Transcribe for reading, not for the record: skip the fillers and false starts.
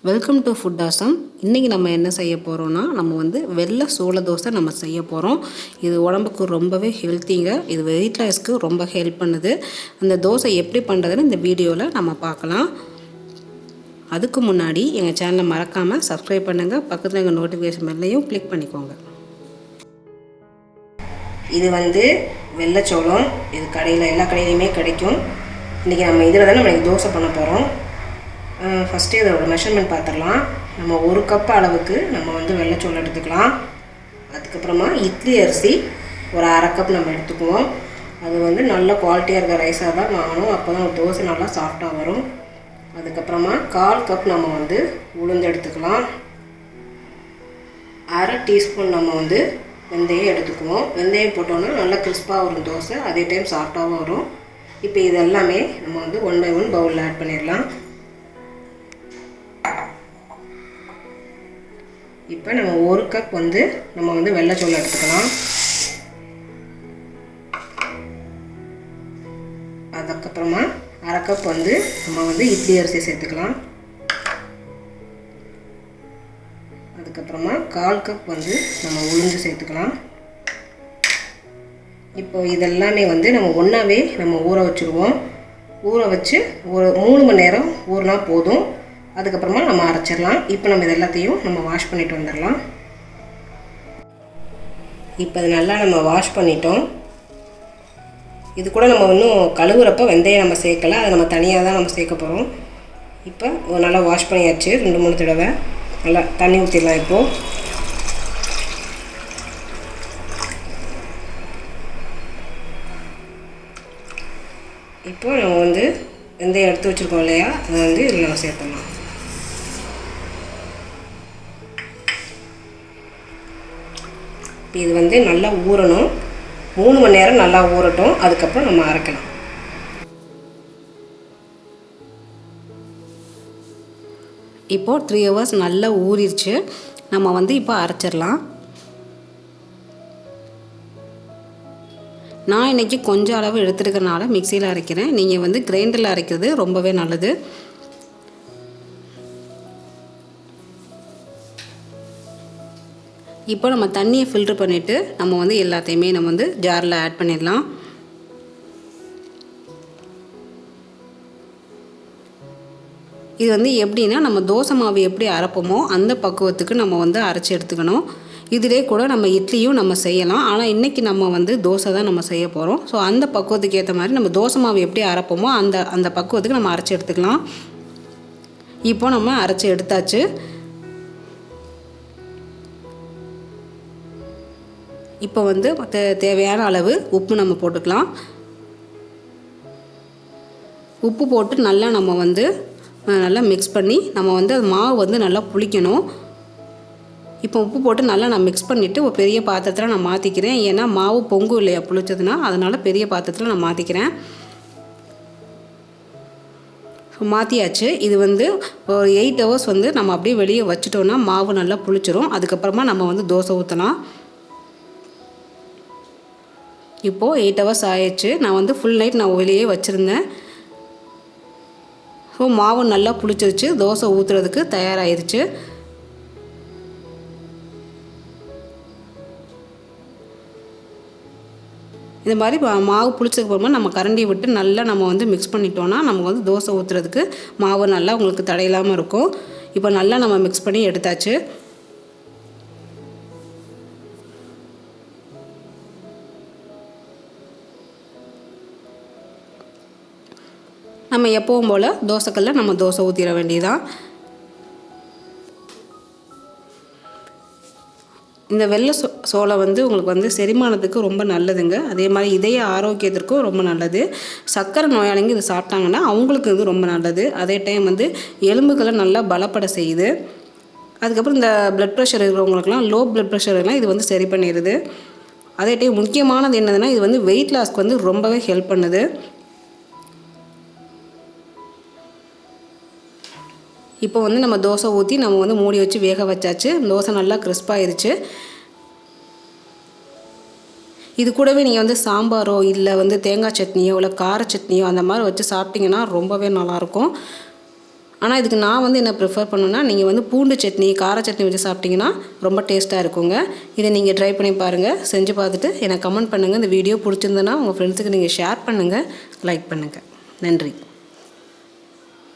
Welcome to food awesome. இன்றைக்கி நம்ம என்ன செய்ய போகிறோன்னா, நம்ம வந்து வெள்ளை சோள தோசை நம்ம செய்ய போகிறோம். இது உடம்புக்கு ரொம்பவே ஹெல்த்திங்க. இது வெயிட் லாஸ்க்கு ரொம்ப ஹெல்ப் பண்ணுது. அந்த தோசை எப்படி பண்ணுறதுன்னு இந்த வீடியோவில் நம்ம பார்க்கலாம். அதுக்கு முன்னாடி எங்கள் சேனலை மறக்காமல் சப்ஸ்கிரைப் பண்ணுங்கள். பக்கத்தில் எங்கள் நோட்டிஃபிகேஷன் பெல்லையும் கிளிக் பண்ணிக்கோங்க. இது வந்து வெள்ளைச்சோளம். இது கடையில் எல்லா கடையிலையுமே கிடைக்கும். இன்றைக்கி நம்ம இதில் தான் நம்ம தோசை பண்ண போகிறோம். ஃபஸ்ட்டு இதோட மெஷர்மெண்ட் பார்த்துடலாம். நம்ம 1 கப் அளவுக்கு நம்ம வந்து வெள்ளைச்சோளம் எடுத்துக்கலாம். அதுக்கப்புறமா இட்லி அரிசி ஒரு 1/2 கப் நம்ம எடுத்துக்குவோம். அது வந்து நல்ல குவாலிட்டியாக இருக்கிற ரைஸாக தான் வாங்கணும். அப்போ தான் தோசை நல்லா சாஃப்டாக வரும். அதுக்கப்புறமா 1/4 கப் நம்ம வந்து உளுந்து எடுத்துக்கலாம். 1/2 டீஸ்பூன் நம்ம வந்து வெந்தயம் எடுத்துக்குவோம். வெந்தயம் போட்டோன்னா நல்லா கிறிஸ்பாக வரும் தோசை, அதே டைம் சாஃப்டாகவும் வரும். இப்போ இது எல்லாமே நம்ம வந்து 1 பை 1 பவுலில் ஆட் பண்ணிடலாம். இப்போ நம்ம 1 கப் வந்து நம்ம வந்து வெள்ளைச்சோளம் எடுத்துக்கலாம். அதுக்கப்புறமா 1/2 கப் வந்து நம்ம வந்து இட்லி அரிசி சேர்த்துக்கலாம். அதுக்கப்புறமா 1/4 கப் வந்து நம்ம உளுந்து சேர்த்துக்கலாம். இப்போ இதெல்லாமே வந்து நம்ம ஒன்றாவே நம்ம ஊற வச்சுருவோம். ஊற வச்சு ஒரு 3 மணி நேரம் ஊறினா போதும். அதுக்கப்புறமா நம்ம அரைச்சிடலாம். இப்போ நம்ம இது எல்லாத்தையும் நம்ம வாஷ் பண்ணிட்டு வந்துடலாம். இப்போ இது நல்லா நம்ம வாஷ் பண்ணிட்டோம். இது கூட நம்ம இன்னும் கழுவுறப்ப வெந்தயம் நம்ம சேர்க்கலை, அதை நம்ம தனியாக தான் நம்ம சேர்க்க போகிறோம். இப்போ நல்லா வாஷ் பண்ணியாச்சு 2-3 தடவை. நல்லா தண்ணி ஊற்றிடலாம். இப்போ நம்ம வந்து வெந்தயம் எடுத்து வச்சுருக்கோம் இல்லையா, அதை வந்து இதில் நம்ம சேர்த்துடலாம். இது வந்து நல்லா ஊறணும். 3 மணி நேரம் நல்லா ஊறட்டும். அதுக்கப்புறம் நம்ம அரைக்கலாம். இப்போது 3 ஹவர்ஸ் நல்லா ஊறிடுச்சு. நம்ம வந்து இப்போ அரைச்சிடலாம். நான் இன்றைக்கி கொஞ்சம் அளவு எடுத்துருக்கனால மிக்சியில் அரைக்கிறேன். நீங்கள் வந்து கிரைண்டரில் அரைக்கிறது ரொம்பவே நல்லது. இப்போ நம்ம தண்ணியை ஃபில்ட்ரு பண்ணிவிட்டு நம்ம வந்து எல்லாத்தையுமே நம்ம வந்து ஜாரில் ஆட் பண்ணிடலாம். இது வந்து எப்படின்னா, நம்ம தோசை மாவு எப்படி அரைப்போமோ அந்த பக்குவத்துக்கு நம்ம வந்து அரைச்சி எடுத்துக்கணும். இதிலே கூட நம்ம இட்லியும் நம்ம செய்யலாம். ஆனால் இன்றைக்கி நம்ம வந்து தோசை தான் நம்ம செய்ய போகிறோம். ஸோ அந்த பக்குவத்துக்கு ஏற்ற மாதிரி நம்ம தோசை மாவு எப்படி அரைப்போமோ அந்த பக்குவத்துக்கு நம்ம அரைச்சி எடுத்துக்கலாம். இப்போ நம்ம அரைச்சி எடுத்தாச்சு. இப்போ வந்து தேவையான அளவு உப்பு நம்ம போட்டுக்கலாம். உப்பு போட்டு நல்லா நம்ம வந்து நல்லா மிக்ஸ் பண்ணி நம்ம வந்து அது மாவு வந்து நல்லா புளிக்கணும். இப்போ உப்பு போட்டு நல்லா நான் மிக்ஸ் பண்ணிவிட்டு ஒரு பெரிய பாத்திரத்தில் நான் மாற்றிக்கிறேன். ஏன்னா மாவு பொங்கும் இல்லையா புளிச்சதுன்னா, அதனால் பெரிய பாத்திரத்தில் நான் மாற்றிக்கிறேன். மாற்றியாச்சு. இது வந்து ஒரு 8 ஹவர்ஸ் வந்து நம்ம அப்படியே வெளியே வச்சுட்டோன்னா மாவு நல்லா புளிச்சிரும். அதுக்கப்புறமா நம்ம வந்து தோசை ஊற்றலாம். இப்போது 8 ஹவர்ஸ் ஆயிடுச்சு. நான் வந்து ஃபுல் நைட் நான் வெளியே வச்சுருந்தேன். ஸோ மாவு நல்லா புளிச்சிருச்சு. தோசை ஊற்றுறதுக்கு தயாராகிருச்சு. இந்த மாதிரி மாவு புளிச்சதுக்கப்புறமா நம்ம கரண்டி விட்டு நல்லா நம்ம வந்து மிக்ஸ் பண்ணிட்டோன்னா நமக்கு வந்து தோசை ஊற்றுறதுக்கு மாவு நல்லா உங்களுக்கு தடையில்லாமல் இருக்கும். இப்போ நல்லா நம்ம மிக்ஸ் பண்ணி எடுத்தாச்சு. நம்ம எப்பவும் போல் தோசைக்கல்ல நம்ம தோசை ஊற்றிட வேண்டியதான். இந்த வெள்ளை சோளம் வந்து உங்களுக்கு வந்து செரிமானத்துக்கு ரொம்ப நல்லதுங்க. அதே மாதிரி இதய ஆரோக்கியத்திற்கும் ரொம்ப நல்லது. சர்க்கரை நோயாளிங்க இது சாப்பிட்டாங்கன்னா அவங்களுக்கு இது ரொம்ப நல்லது. அதே டைம் வந்து எலும்புகளை நல்லா பலப்பட செய்யுது. அதுக்கப்புறம் இந்த ப்ளட் ப்ரெஷர் இருக்கிறவங்களுக்குலாம் லோ ப்ளட் ப்ரெஷர்லாம் இது வந்து சரி பண்ணிடுது. அதே டைம் முக்கியமானது என்னதுன்னா, இது வந்து வெயிட் லாஸ்க்கு வந்து ரொம்பவே ஹெல்ப் பண்ணுது. இப்போ வந்து நம்ம தோசை ஊற்றி நம்ம வந்து மூடி வச்சு வேக வச்சாச்சு. தோசை நல்லா கிறிஸ்பாகிருச்சு. இது கூடவே நீங்கள் வந்து சாம்பாரோ இல்லை வந்து தேங்காய் சட்னியோ இல்லை கார சட்னியோ அந்த மாதிரி வச்சு சாப்பிட்டிங்கன்னா ரொம்பவே நல்லாயிருக்கும். ஆனால் இதுக்கு நான் வந்து என்ன ப்ரிஃபர் பண்ணுன்னா நீங்கள் வந்து பூண்டு சட்னி கார சட்னி வச்சு சாப்பிட்டிங்கன்னா ரொம்ப டேஸ்ட்டாக இருக்குங்க. இதை நீங்கள் ட்ரை பண்ணி பாருங்கள். செஞ்சு பார்த்துட்டு எனக்கு கமெண்ட் பண்ணுங்கள். இந்த வீடியோ பிடிச்சிருந்தனா உங்கள் ஃப்ரெண்ட்ஸுக்கு நீங்கள் ஷேர் பண்ணுங்கள், லைக் பண்ணுங்கள். நன்றி.